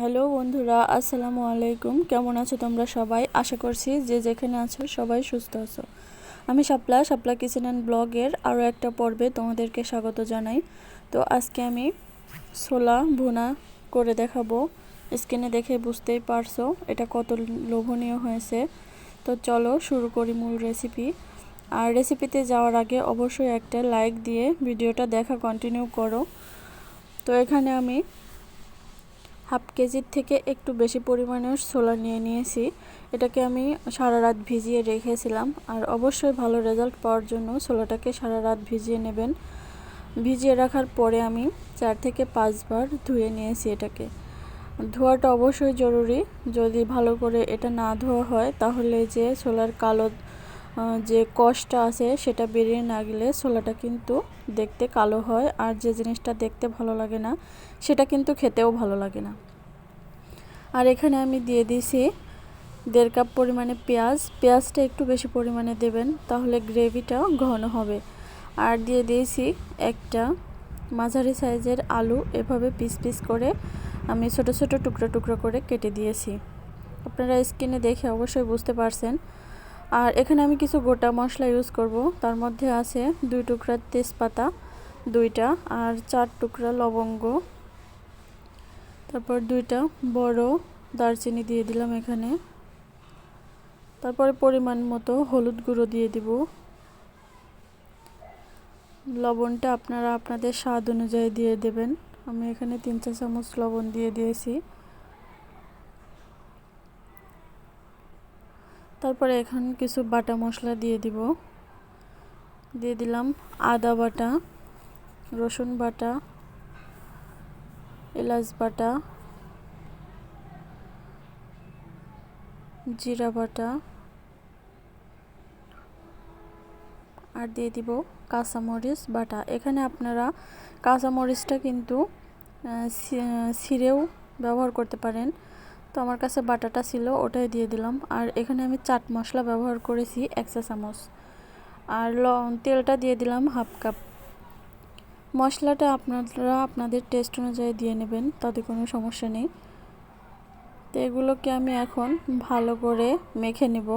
Hello বন্ধুরা, আসসালামু আলাইকুম। কেমন আছো তোমরা সবাই? আশা করছি যে যেখানে আছো সবাই সুস্থ আছো। আমি শাপলা কিচেন অ্যান্ড ব্লগের আরও একটা পর্বে তোমাদেরকে স্বাগত জানাই। তো আজকে আমি ছোলা ভুনা করে দেখাবো। স্ক্রিনে দেখে বুঝতেই পারছো এটা কত লোভনীয় হয়েছে। তো চলো শুরু করি মূল রেসিপি। আর রেসিপিতে যাওয়ার আগে অবশ্যই একটা লাইক দিয়ে ভিডিওটা দেখা কন্টিনিউ করো। তো এখানে আমি হাফ কেজির থেকে একটু বেশি পরিমাণে ছোলা নিয়েছি। এটাকে আমি সারা রাত ভিজিয়ে রেখেছিলাম। আর অবশ্যই ভালো রেজাল্ট পাওয়ার জন্য ছোলাটাকে সারা রাত ভিজিয়ে নেবেন। ভিজিয়ে রাখার পরে আমি 4 থেকে 5 বার ধুয়ে নিয়েছি। এটাকে ধোয়াটা অবশ্যই জরুরি। যদি ভালো করে এটা না ধোয়া হয় তাহলে যে ছোলার কালো যে কষটা আছে সেটা বেরিয়ে না গেলে ছোলাটা কিন্তু দেখতে কালো হয়। আর যে জিনিসটা দেখতে ভালো লাগে না সেটা কিন্তু খেতেও ভালো লাগে না। আর এখানে আমি দিয়ে দিয়েছি 1.5 কাপ পরিমাণে পেঁয়াজটা একটু বেশি পরিমাণে দেবেন, তাহলে গ্রেভিটা ঘন হবে। আর দিয়ে দিয়েছি একটা মাঝারি সাইজের আলু, এভাবে পিস করে আমি ছোট ছোট টুকরা করে কেটে দিয়েছি। আপনারা স্ক্রিনে দেখে অবশ্যই বুঝতে পারছেন। আর এখানে আমি কিছু গোটা মশলা ইউজ করব। তার মধ্যে আছে 2 টুকরা তেজপাতা 2টা, আর 4 টুকরা লবঙ্গ, তারপর 2টা বড় দারচিনি দিয়ে দিলাম এখানে। তারপরে পরিমাণ মতো হলুদ গুঁড়ো দিয়ে দিব। লবণটা আপনারা আপনাদের স্বাদ অনুযায়ী দিয়ে দেবেন। আমি এখানে 3 চা চামচ লবণ দিয়ে দিয়েছি। তারপরে এখন কিছু বাটা মশলা দিয়ে দিলাম আদা বাটা, রসুন বাটা, এলাচ বাটা, জিরা বাটা, আর দিয়ে দিব কাঁচামরিচ বাটা। এখানে আপনারা কাঁচামরিচটা কিন্তু ছিঁড়েও ব্যবহার করতে পারেন। তো আমার কাছে বাটাটা ছিল, ওটাই দিয়ে দিলাম। আর এখানে আমি চাট মশলা ব্যবহার করেছি 1 চা চামচ। আর তেলটা দিয়ে দিলাম হাফ কাপ। মশলাটা আপনারা আপনাদের টেস্ট অনুযায়ী দিয়ে নেবেন, তাতে কোনো সমস্যা নেই। তো এগুলোকে আমি এখন ভালো করে মেখে নেব।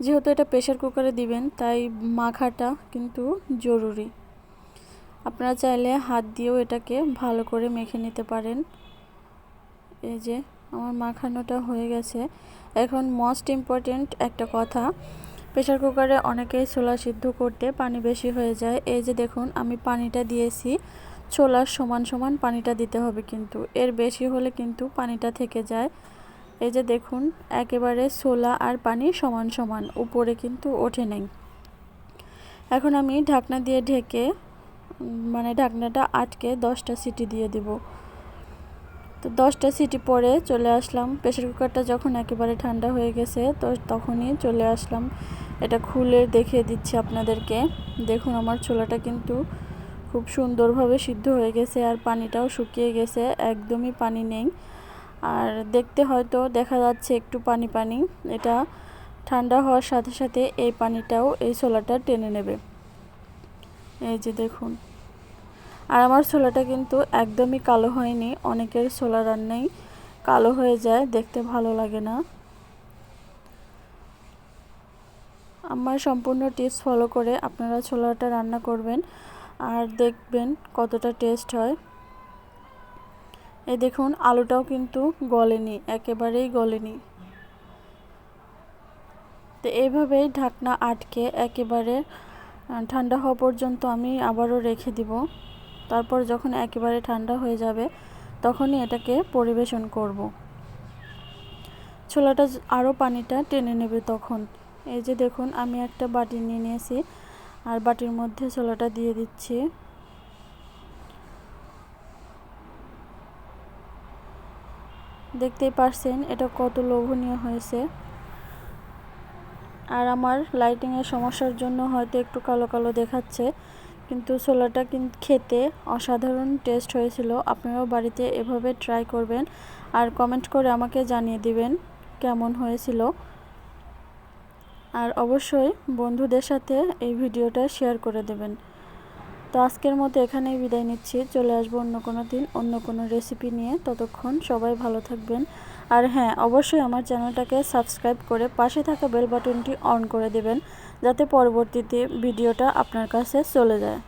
যেহেতু এটা প্রেসার কুকারে দিবেন তাই মাখাটা কিন্তু জরুরি। আপনারা চাইলে হাত দিয়েও এটাকে ভালো করে মেখে নিতে পারেন। এই যে আমার মাখানোটা হয়ে গেছে। এখন মোস্ট ইম্পর্টেন্ট একটা কথা, প্রেসার কুকারে অনেকেই ছোলা সিদ্ধ করতে পানি বেশি হয়ে যায়। এই যে দেখুন আমি পানিটা দিয়েছি, ছোলার সমান পানিটা দিতে হবে, কিন্তু এর বেশি হলে কিন্তু পানিটা থেকে যায়। এই যে দেখুন একেবারে ছোলা আর পানি সমান, উপরে কিন্তু ওঠে নাই। এখন আমি ঢাকনা দিয়ে ঢেকে ঢাকনাটা আটকে 10টা সিটি দিয়ে দিব। তো 10টা সিটি পরে চলে আসলাম। প্রেসার কুকারটা যখন একেবারে ঠান্ডা হয়ে গেছে তো তখনই চলে আসলাম। এটা খুলে দেখিয়ে দিচ্ছি আপনাদেরকে। দেখুন আমার ছোলাটা কিন্তু খুব সুন্দরভাবে সিদ্ধ হয়ে গেছে, আর পানিটাও শুকিয়ে গেছে, একদমই পানি নেই। আর দেখতে হয়তো দেখা যাচ্ছে একটু পানি, এটা ঠান্ডা হওয়ার সাথে সাথে এই পানিটাও এই ছোলাটা টেনে নেবে। এই যে দেখুন। আর আমার ছোলাটা কিন্তু একদমই কালো হয়নি। অনেকের ছোলা রান্নাই কালো হয়ে যায়, দেখতে ভালো লাগে না। আমার সম্পূর্ণ টিপস ফলো করে আপনারা ছোলাটা রান্না করবেন আর দেখবেন কতটা টেস্ট হয়। এই দেখুন আলুটাও কিন্তু গলেনি, একেবারেই গলেনি। তো এইভাবেই ঢাকনা আটকে একেবারে ঠান্ডা হওয়া পর্যন্ত আমি আবারও রেখে দিব। তারপর যখন একেবারে ঠান্ডা হয়ে যাবে তখনই এটাকে পরিবেশন করব। ছোলাটা আরও পানিটা টেনে নেবে তখন। এই যে দেখুন আমি একটা বাটি নিয়ে নিয়েছি, আর বাটির মধ্যে ছোলাটা দিয়ে দিচ্ছি। দেখতেই পারছেন এটা কত লোভনীয় হয়েছে। আর আমার লাইটিংয়ের সমস্যার জন্য হয়তো একটু কালো দেখাচ্ছে, কিন্তু ছোলাটা কিন্তু খেতে অসাধারণ টেস্ট হয়েছিল। আপনারাও বাড়িতে এভাবে ট্রাই করবেন আর কমেন্ট করে আমাকে জানিয়ে দিবেন কেমন হয়েছিল। আর অবশ্যই বন্ধুদের সাথে এই ভিডিওটা শেয়ার করে দেবেন। তো আজকের মতো এখানেই বিদায় নিচ্ছি। চলে আসবো অন্য কোনো দিন অন্য কোনো রেসিপি নিয়ে। ততক্ষণ সবাই ভালো থাকবেন। আর হ্যাঁ, অবশ্যই আমার চ্যানেলটাকে সাবস্ক্রাইব করে পাশে থাকা বেল বাটনটি অন করে দেবেন, যাতে পরবর্তীতে ভিডিওটা আপনার কাছে চলে যায়।